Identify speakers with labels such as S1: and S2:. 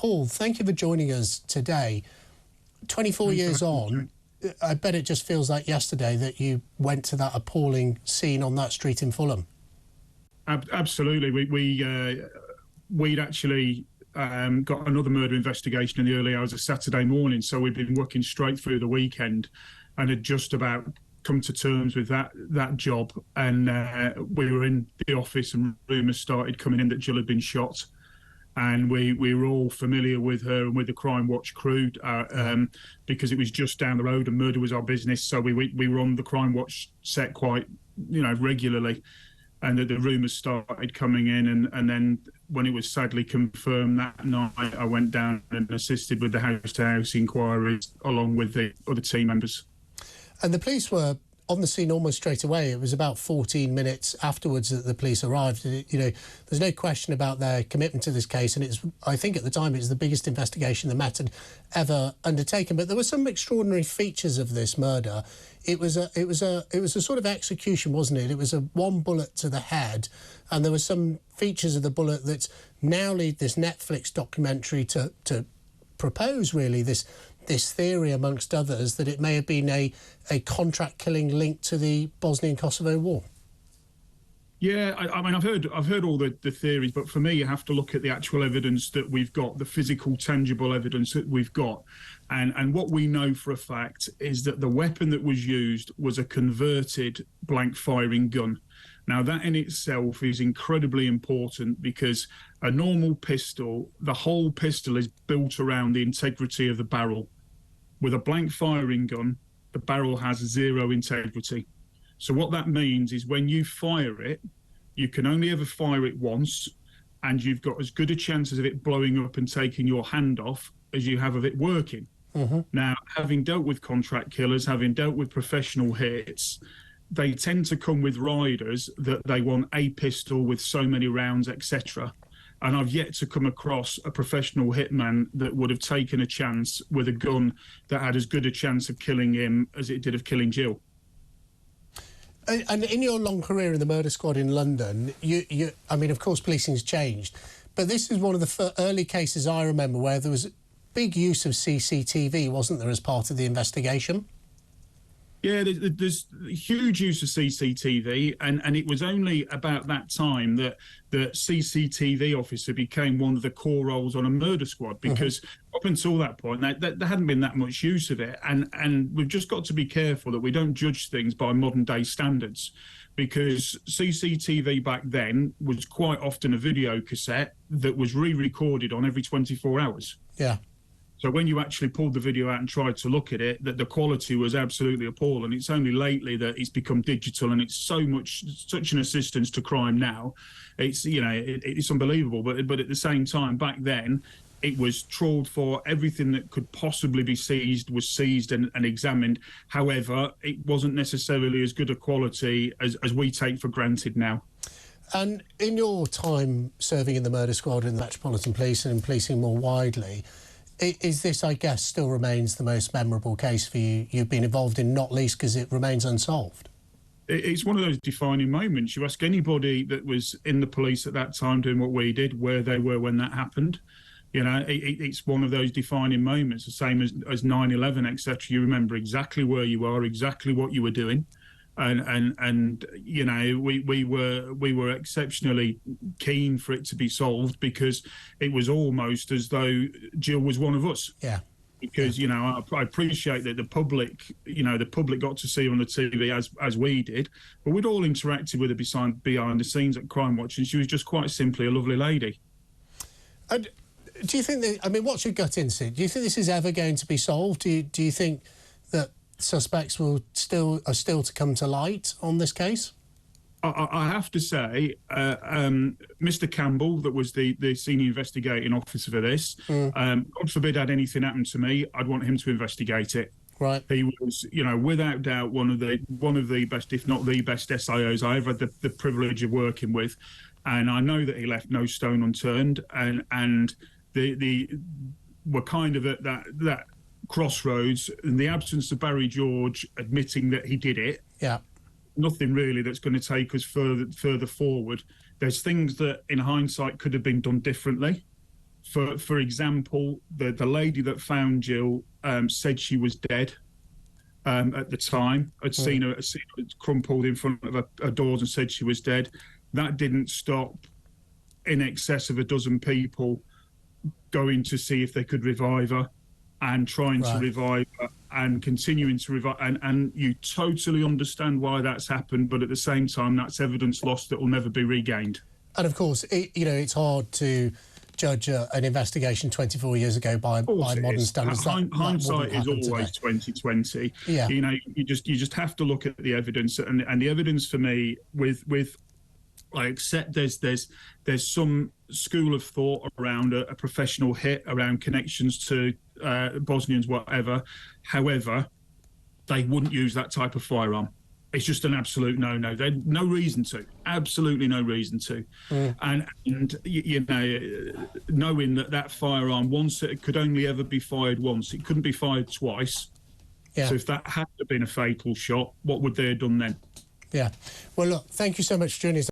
S1: Paul, thank you for joining us today. 24 years on, I bet it just feels like yesterday that you went to that appalling scene on that street in Fulham.
S2: Absolutely. We'd actually got another murder investigation in the early hours of Saturday morning, so we'd been working straight through the weekend and had just about come to terms with that job. And we were in the office and rumours started coming in that Jill had been shot. And we were all familiar with her and with the Crime Watch crew because it was just down the road and murder was our business. So we were on the Crime Watch set quite, regularly. And the rumours started coming in. And then when it was sadly confirmed that night, I went down and assisted with the house-to-house inquiries along with the other team members. And the police were on the scene almost straight away. It was about 14 minutes afterwards that the police arrived. There's no question about their commitment to this case, and I think at the time it was the biggest investigation the Met had ever undertaken. But there were some extraordinary features of this murder. It was a sort of execution, wasn't it? It was one bullet to the head, and there were some features of the bullet that now lead this Netflix documentary to propose really this theory, amongst others, that it may have been a contract killing linked to the Bosnian-Kosovo war. Yeah, I mean, I've heard all the theories, but for me, you have to look at the actual evidence that we've got, the physical, tangible evidence that we've got. And what we know for a fact is that the weapon that was used was a converted blank firing gun. Now, that in itself is incredibly important because a normal pistol, the whole pistol is built around the integrity of the barrel. With a blank firing gun, the barrel has zero integrity. So what that means is when you fire it, you can only ever fire it once, and you've got as good a chance of it blowing up and taking your hand off as you have of it working. Mm-hmm. Now, having dealt with contract killers, having dealt with professional hits, they tend to come with riders that they want a pistol with so many rounds, etc. And I've yet to come across a professional hitman that would have taken a chance with a gun that had as good a chance of killing him as it did of killing Jill. And in your long career in the murder squad in London, I mean, of course, policing's changed, but this is one of the early cases I remember where there was big use of CCTV, wasn't there, as part of the investigation? Yeah, there's huge use of CCTV, and it was only about that time that the CCTV officer became one of the core roles on a murder squad, because up until that point, there hadn't been that much use of it. And we've just got to be careful that we don't judge things by modern-day standards, because CCTV back then was quite often a video cassette that was re-recorded on every 24 hours. Yeah. So when you actually pulled the video out and tried to look at it, that the quality was absolutely appalling. It's only lately that it's become digital, and it's such an assistance to crime now. It's it's unbelievable. But at the same time, back then, it was trawled for. Everything that could possibly be seized was seized and examined. However, it wasn't necessarily as good a quality as we take for granted now. And in your time serving in the murder squad in the Metropolitan Police and in policing more widely, is this, I guess, still remains the most memorable case for you you've been involved in, not least because it remains unsolved? It's one of those defining moments. You ask anybody that was in the police at that time doing what we did, where they were when that happened. It's one of those defining moments, the same as 9/11, etc. You remember exactly where you are, exactly what you were doing. And we were exceptionally keen for it to be solved, because it was almost as though Jill was one of us. Yeah. Because I appreciate that the public got to see her on the TV as we did, but we'd all interacted with her behind the scenes at Crime Watch, and she was just quite simply a lovely lady. And do you think what's your gut instinct? Do you think this is ever going to be solved? Do you think that suspects are still to come to light on this case? I have to say, Mr. Campbell, that was the senior investigating officer for this, God forbid had anything happen to me, I'd want him to investigate it. Right. He was, without doubt, one of the best, if not the best, SIOs I ever had the privilege of working with, and I know that he left no stone unturned, and we're kind of at that crossroads. In the absence of Barry George admitting that he did it, nothing really that's going to take us further forward. There's things that in hindsight could have been done differently,
S3: For example, the lady that found Jill said she was dead at the time. I'd seen her crumpled in front of her doors and said she was dead. That didn't stop in excess of a dozen people going to see if they could revive her and trying to revive her and continuing to revive. And you totally understand why that's happened, but at the same time, that's evidence lost that will never be regained.
S1: And of course, it's hard to judge an investigation 24 years ago by modern standards.
S3: Hindsight is always 2020.
S1: Yeah.
S3: You just have to look at the evidence, and the evidence for me with I accept there's some school of thought around a professional hit, around connections to Bosnians, whatever. However, they wouldn't use that type of firearm. It's just an absolute no-no. There's no reason to. Absolutely no reason to. And knowing that firearm, once it could only ever be fired once, it couldn't be fired twice.
S1: Yeah.
S3: So if that had been a fatal shot, what would they have done then?
S1: Yeah. Well, look, thank you so much for joining us.